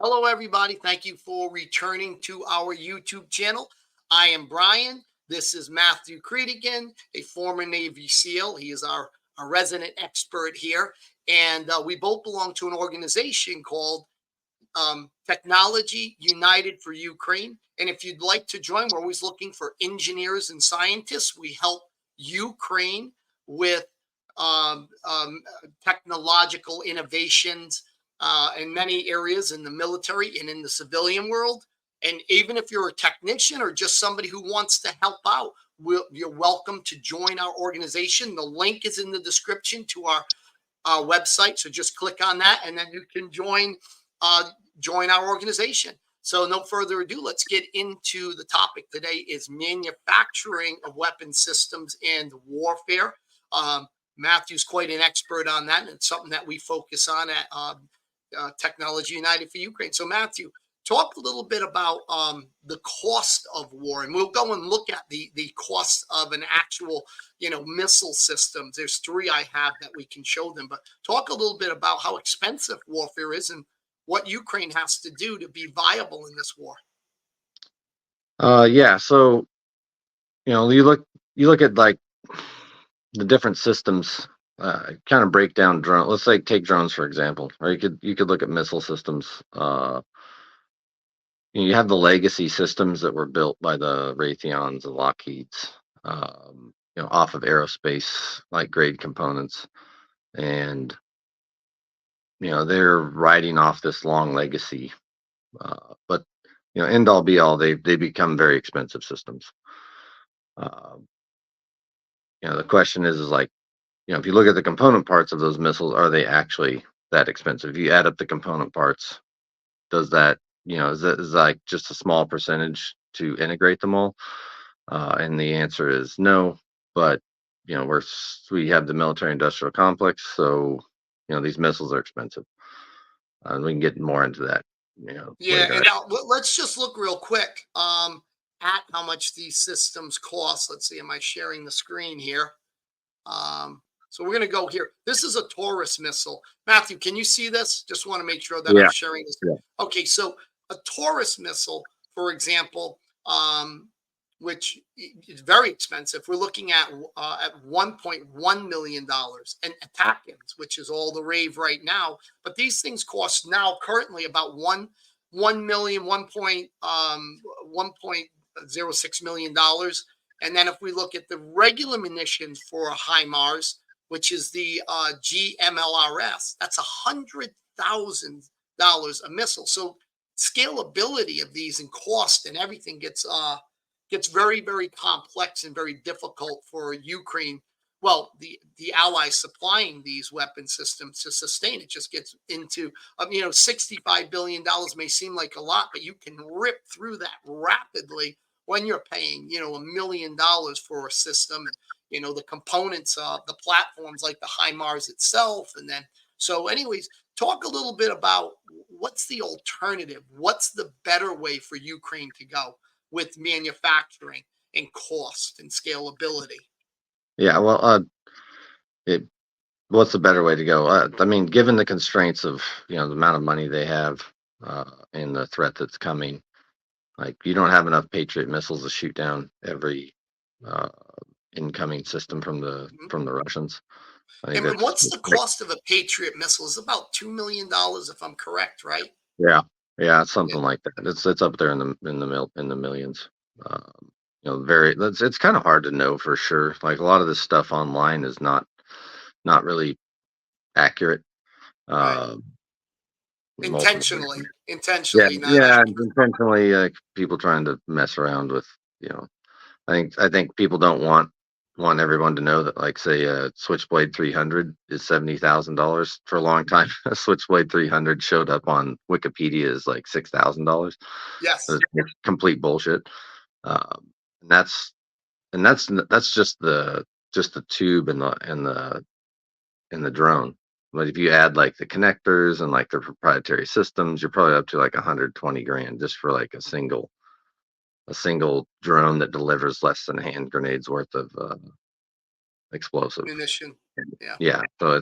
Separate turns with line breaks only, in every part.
Hello, everybody. Thank you for returning to our YouTube channel. I am Brian. This is Matthew Creedigan, a former Navy SEAL. He is our resident expert here. And we both belong to an organization called Technology United for Ukraine. And if you'd like to join, we're always looking for engineers and scientists. We help Ukraine with technological innovations in many areas in the military and in the civilian world. And even if you're a technician or just somebody who wants to help out, you're welcome to join our organization. The link is in the description to our website. So just click on that and then you can uh, join our organization. So no further ado, let's get into the topic today is manufacturing of weapon systems and warfare. Matthew's quite an expert on that, and it's something that we focus on at Technology United for Ukraine. So Matthew, talk a little bit about the cost of war, and we'll go and look at the cost of an actual, missile systems. There's three I have that we can show them, but talk a little bit about how expensive warfare is and what Ukraine has to do to be viable in this war.
Yeah. So you look at like the different systems. Kind of break down drone. Let's say take drones for example, or you could look at missile systems. You have the legacy systems that were built by the Raytheons and Lockheeds, off of aerospace like grade components, and they're riding off this long legacy. But end all be all, they become very expensive systems. Uh, the question is like, if you look at the component parts of those missiles, are they actually that expensive? If you add up the component parts, does that, is like just a small percentage to integrate them all? And the answer is no. But we have the military industrial complex, so these missiles are expensive. We can get more into that,
Yeah,
later.
and now let's just look real quick at how much these systems cost. Let's see, am I sharing the screen here? So we're going to go here. This is a Taurus missile. Matthew, can you see this? Just want to make sure that I'm
Yeah,
sharing this.
yeah,
Okay, so a Taurus missile, for example, which is very expensive. We're looking at $1.1 million, and Attackins, which is all the rave right now. But these things cost now currently about one million, 1.06 million dollars. And then if we look at the regular munitions for a HIMARS, which is the GMLRS, that's $100,000 a missile. So scalability of these and cost and everything gets very, very complex and very difficult for Ukraine. Well, the allies supplying these weapon systems to sustain it just gets into, $65 billion may seem like a lot, but you can rip through that rapidly when you're paying, $1 million for a system. The components of the platforms like the HIMARS itself. And then, so anyways, talk a little bit about what's the alternative? What's the better way for Ukraine to go with manufacturing and cost and scalability?
yeah. Well, it, what's the better way to go? I mean, given the constraints of the amount of money they have, and the threat that's coming, like you don't have enough Patriot missiles to shoot down every uh, incoming system from the
Mhm.
Russians. I think
And
that's
what's the
like,
cost of a Patriot missile? It's about $2 million, if I'm correct, right?
yeah, yeah, it's
Yeah.
something like that. It's up there in the millions. Very. It's kind of hard to know for sure. Like a lot of this stuff online is not really accurate.
Right.
Uh, most of it. Yeah,
Intentionally not
yeah,
accurate.
intentionally, people trying to mess around with, you know, I think people don't want everyone to know that, like, say, Switchblade 300 is $70,000 for a long time. A Switchblade 300 showed up on Wikipedia as like $6,000.
Yes.
It's complete bullshit. And that's just the tube and the drone. But if you add like the connectors and like their proprietary systems, you're probably up to like 120 grand just for like a single drone that delivers less than a hand grenade's worth of explosive.
Munition. Yeah.
Yeah, so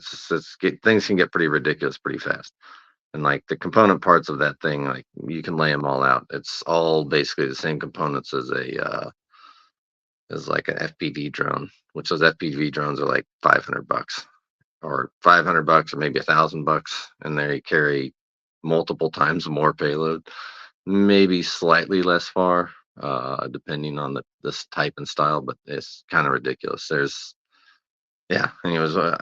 things can get pretty ridiculous pretty fast. And like the component parts of that thing, like you can lay them all out. It's all basically the same components as like an FPV drone, which those FPV drones are like $500 or $500 or maybe $1,000, and they carry multiple times more payload, maybe slightly less far, depending on this type and style, but it's kind of ridiculous. There's yeah. Anyways, so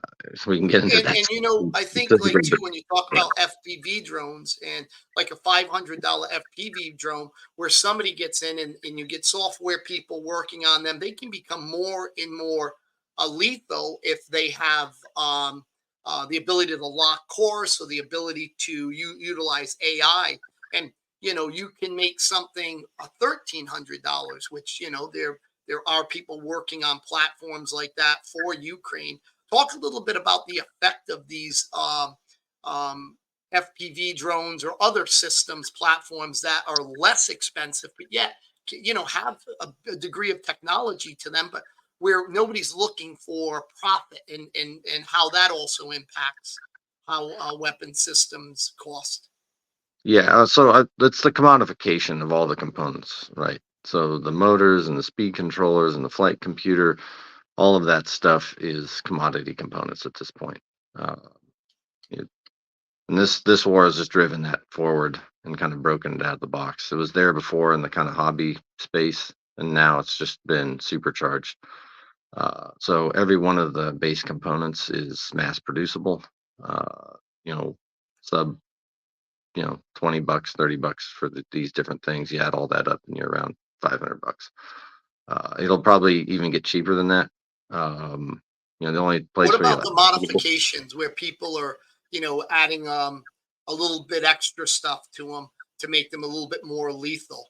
we can get into that
And you know, I think like
specifically,
too
but
when you talk about FPV drones and like a $500 FPV drone, where somebody gets in and you get software people working on them, they can become more and more lethal if they have the ability to lock course or the ability to utilize AI. And you know, you can make something $1,300, which you know there are people working on platforms like that for Ukraine. Talk a little bit about the effect of these FPV drones or other systems platforms that are less expensive, but yet you know have a degree of technology to them, but where nobody's looking for profit, and how that also impacts how weapon systems cost.
yeah. So it's the commodification of all the components, right? So the motors and the speed controllers and the flight computer, all of that stuff is commodity components at this point. Uh, it- and this war has just driven that forward and kind of broken it out of the box. It was there before in the kind of hobby space, and now it's just been supercharged. So every one of the base components is mass producible. Uh, you know, sub $20, $30 for these different things. You add all that up, and you're around $500. It'll probably even get cheaper than that. The only
What
place where
about the modifications where people are, you know, adding a little bit extra stuff to them to make them a little bit more lethal?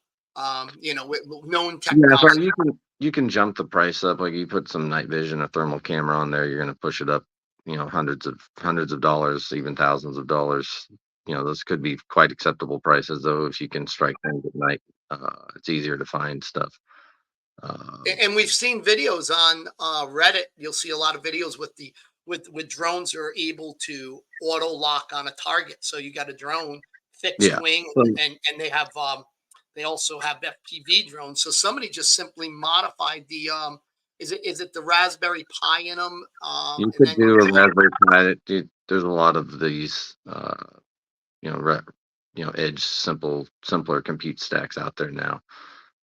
You know, with known
yeah, so
technology.
you can jump the price up. Like you put some night vision or thermal camera on there, you're gonna push it up, hundreds of dollars, even thousands of dollars. Those could be quite acceptable prices though if you can strike things at night. It's easier to find stuff. Um,
And we've seen videos on Reddit. You'll see a lot of videos with the with drones that are able to auto lock on a target. So you got a drone fixed
yeah.
wing,
So
and they also have FPV drones. So somebody just simply modified the is it the Raspberry Pi in them,
you
and
could
then
do
you
a
can
Raspberry Pi. There's a lot of these, you know, re, edge simpler compute stacks out there now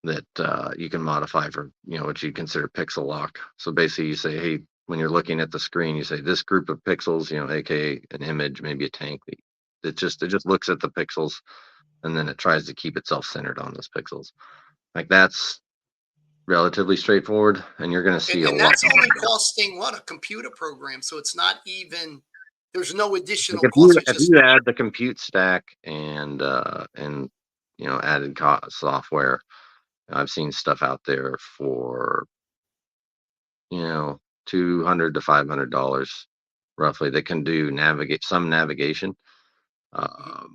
that you can modify for what you consider pixel lock. So basically, you say, hey, when you're looking at the screen, you say this group of pixels, aka an image, maybe a tank. It just looks at the pixels and then it tries to keep itself centered on those pixels. Like that's relatively straightforward, and you're going to see a
and
lot.
that's only costing what, a computer program. So it's not even, there's no
Like
additional
if you
cost. It's
if
just
you add the compute stack and added software, I've seen stuff out there for 200 to $500 roughly that can do navigation,
mhm.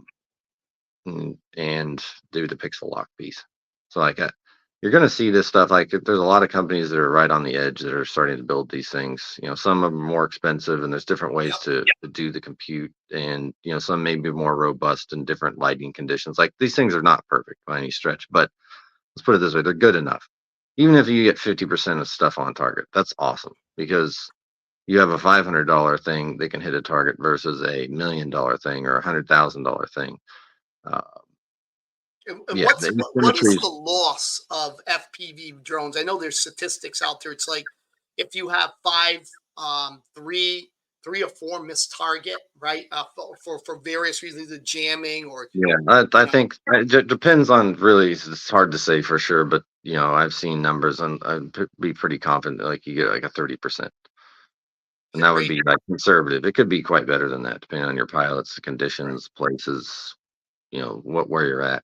um, and do the pixel lock piece. So like you're going to see this stuff. Like there's a lot of companies that are right on the edge that are starting to build these things. Some of them are more expensive, and there's different ways
Yep.
to do the compute, and some may be more robust in different lighting conditions. Like these things are not perfect by any stretch, but let's put it this way: they're good enough. Even if you get 50% of stuff on target, that's awesome because you have a $500 thing that can hit a target versus a $1 million thing or $100,000 thing. Uh,
And
yeah,
what's
the
what is
asymmetry
the
is.
loss of FPV drones? I know there's statistics out there. It's like if you have five, three or four missed target, right? For various reasons, the jamming or
Yeah, I
you know,
think it depends on really. It's hard to say for sure, but I've seen numbers, and be pretty confident like you get like a 30%, and
hit
that would
rate.
be like conservative. It could be quite better than that, depending on your pilots, the
Right.
conditions, places, where you're at.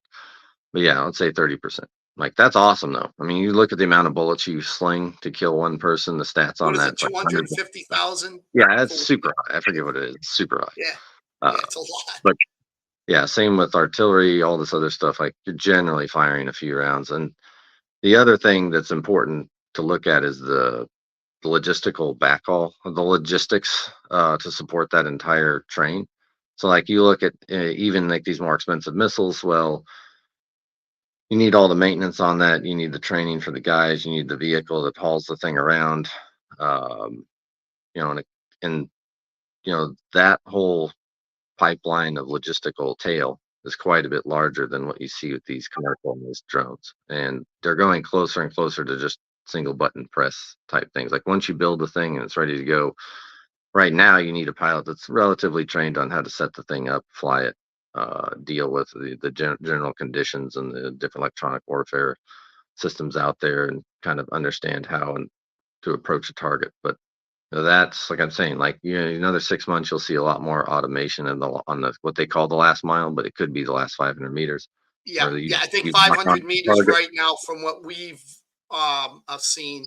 But yeah, I'd say 30%. Like that's awesome though. I mean, you look at the amount of bullets you sling to kill one person. The stats
What
on
is
that,
it?
it's like
250,000
yeah, that's
for
super high. I forget what it is. It's super
yeah,
high.
yeah. It's a lot.
But yeah, same with artillery, all this other stuff. Like you're generally firing a few rounds. And the other thing that's important to look at is the logistical backhaul, the logistics to support that entire train. So like you look at even like these more expensive missiles, well, you need all the maintenance on that. You need the training for the guys. You need the vehicle that hauls the thing around. Um, you know, and that whole pipeline of logistical tail is quite a bit larger than what you see with these commercialized drones. And they're going closer and closer to just single button press type things. Like once you build the thing and it's ready to go, right now you need a pilot that's relatively trained on how to set the thing up, fly it, deal with the general conditions and the different electronic warfare systems out there, and kind of understand how and to approach a target. But that's like I'm saying, like another 6 months, you'll see a lot more automation in on the what they call the last mile, but it could be the last 500 meters,
Yeah,
where
yeah. I think
you mark on
500 meters
target.
right now, from what we've seen,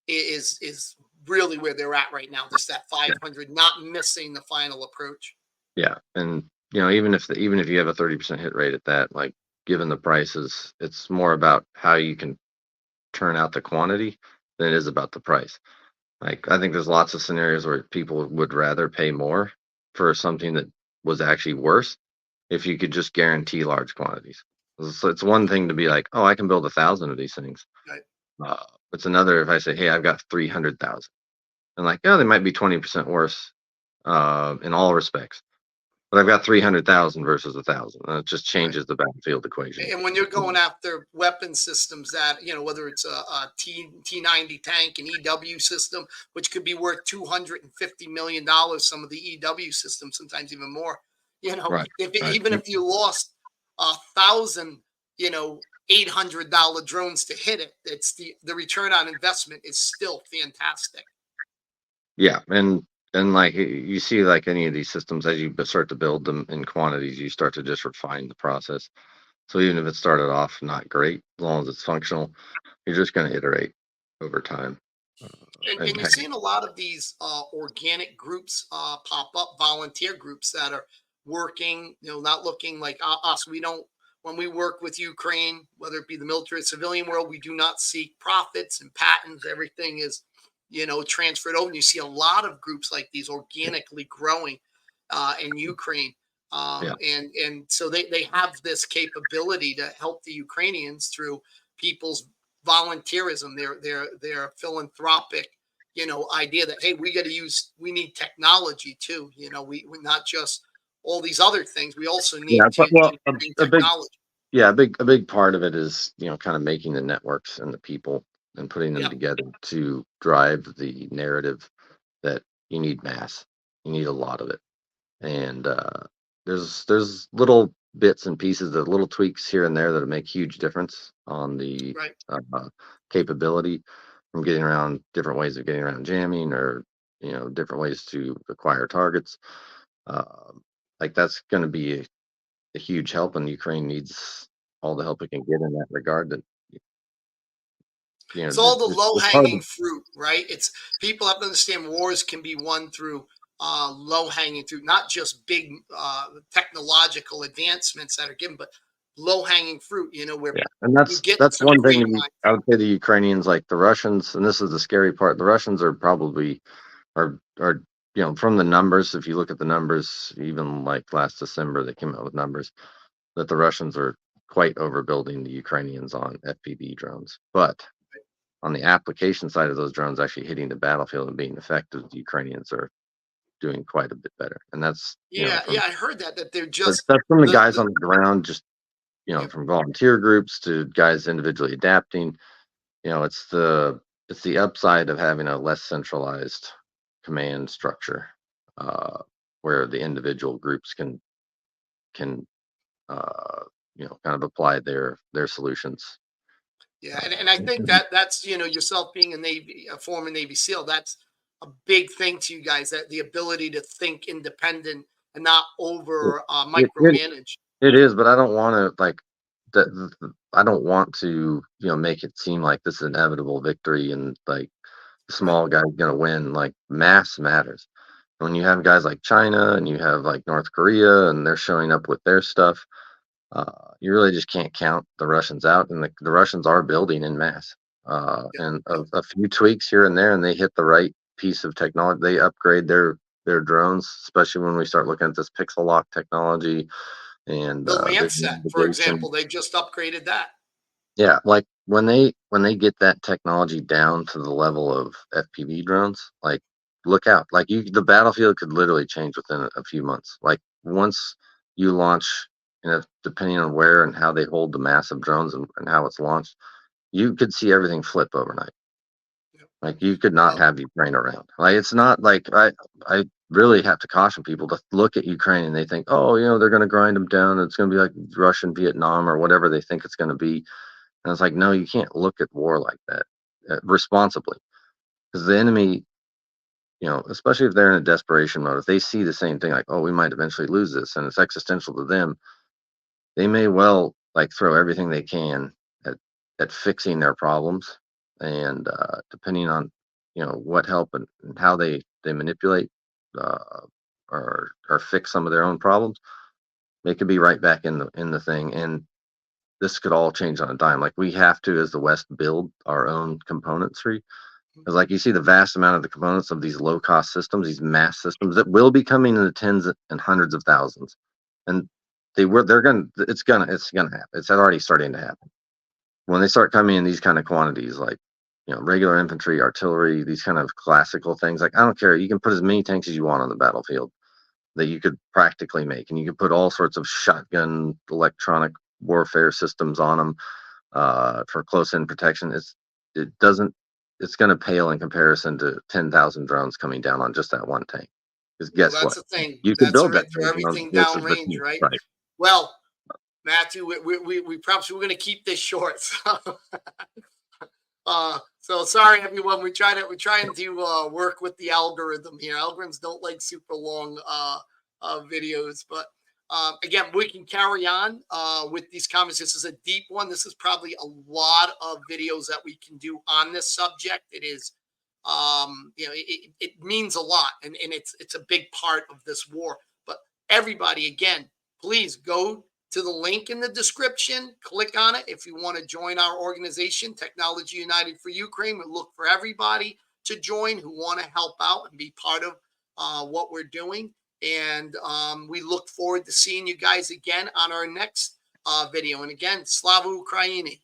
is really where they're at right now. Just that
Yeah,
500, not missing the final approach.
yeah, and even if you have a 30% hit rate at that, like given the prices, it's more about how you can turn out the quantity than it is about the price. Like I think there's lots of scenarios where people would rather pay more for something that was actually worse if you could just guarantee large quantities. It's one thing to be like, oh, I can build 1,000 of these things.
Right.
Uh, it's another if I say, hey, I've got 300,000, and like, oh, they might be 20% worse in all respects, but I've got 300,000 versus 1,000, and it just
Right.
changes the battlefield equation.
And when you're going after weapon systems that, whether it's a T90 tank, an EW system, which could be worth $250 million, some of the EW systems, sometimes even more.
Right, right.
Even if you lost 1,000, $800 drones to hit it, it's the return on investment is still fantastic.
Yeah, and like you see, like any of these systems, as you start to build them in quantities, you start to just refine the process. So even if it started off not great, as long as it's functional, you're just going to iterate over time. Uh,
And
and
you're
hey,
seeing a lot of these organic groups pop up, volunteer groups that are working, not looking like us. We don't, when we work with Ukraine, whether it be the military or civilian world, we do not seek profits and patents. Everything is, transferred over. And you see a lot of groups like these organically growing in Ukraine.
yeah,
And so they have this capability to help the Ukrainians through people's volunteerism, their philanthropic, idea that, hey, we need technology too. We're not just all these other things. We also
yeah.
need
But
to
well,
bring
a big
technology.
a big part of it is kind of making the networks and the people and putting them
Yeah,
together to drive the narrative that you need mass, you need a lot of it. And there's little bits and pieces, the little tweaks here and there that make huge difference on the
right.
capability, from getting around different ways of getting around jamming, or different ways to acquire targets. Um, like that's going to be a huge help, and Ukraine needs all the help it can get in that regard. That
It's all the low
it's hard
hanging
to,
fruit, right? It's People have to understand wars can be won through low hanging fruit, not just big technological advancements that are given, but low hanging fruit. Where
yeah, and
you
that's
get
that's
some
one
great
thing
minds.
I would say the Ukrainians, like the Russians, and this is the scary part. The Russians are probably are from the numbers. If you look at the numbers, even like last December, they came out with numbers that the Russians are quite overbuilding the Ukrainians on FPV drones. But on the application side of those drones actually hitting the battlefield and being effective, the Ukrainians are doing quite a bit better. And that's
Yeah, yeah, I heard that they're
but
just
that's from the guys
the
on the ground, just
yeah,
from volunteer groups to guys individually adapting. It's the upside of having a less centralized command structure, uh, where the individual groups can kind of apply their solutions.
yeah, and I think
Uh,
that's yourself being a former Navy SEAL. That's a big thing to you guys, that the ability to think independent and not over
it, it,
micromanage.
it is, but I don't want to like that. I don't want to make it seem like this is inevitable victory and like the
Right.
small guy's gonna win. Like mass matters. When you have guys like China and you have like North Korea and they're showing up with their stuff, you really just can't count the Russians out. And the Russians are building in mass.
Yeah.
And
Yeah.
a few tweaks here and there, and they hit the right piece of technology. They upgrade their drones, especially when we start looking at this pixel lock technology and
The
visual
Lancet, for
navigation.
example, they've just upgraded that.
Yeah, like when they get that technology down to the level of FPV drones, like look out. Like the battlefield could literally change within a few months. Like once you launch, depending on where and how they hold the massive drones and how it's launched, you could see everything flip overnight.
Yep.
Like you could not
Well,
have Ukraine around. Like it's not like I really have to caution people to look at Ukraine and they think, oh, they're going to grind them down. It's going to be like Russian Vietnam or whatever they think it's going to be. And it's like, no, you can't look at war like that responsibly, because the enemy, especially if they're in a desperation mode, if they see the same thing, like, oh, we might eventually lose this, and it's existential to them, they may well like throw everything they can at fixing their problems, and depending on what help and how they manipulate uh, or fix some of their own problems, they could be right back in the thing, and this could all change on a dime. Like we have to, as the West, build our own componentry. Because, like, you see the vast amount of the components of these low cost systems, these mass systems that will be coming in the tens and hundreds of thousands, and it's gonna happen. It's already starting to happen. When they start coming in these kind of quantities, like regular infantry, artillery, these kind of classical things. Like I don't care, you can put as many tanks as you want on the battlefield that you could practically make, and you could put all sorts of shotgun electronic warfare systems on them for close in protection. It doesn't it's going to pale in comparison to 10,000 drones coming down on just that one tank. Because
well,
guess
that's
what?
the thing.
You could
That's
build
where they
that
throw
tank on
everything
explosive, but
downrange, right?
right.
Well, Matthew, we probably we're going to keep this short. So sorry everyone. We're trying to work with the algorithm here. Algorithms don't like super long videos, but again, we can carry on with these comments. This is a deep one. This is probably a lot of videos that we can do on this subject. It is, it means a lot, and it's a big part of this war. But everybody, again, please go to the link in the description. Click on it if you want to join our organization, Technology United for Ukraine. We look for everybody to join who want to help out and be part of what we're doing. And we look forward to seeing you guys again on our next video. And again, Slava Ukraini.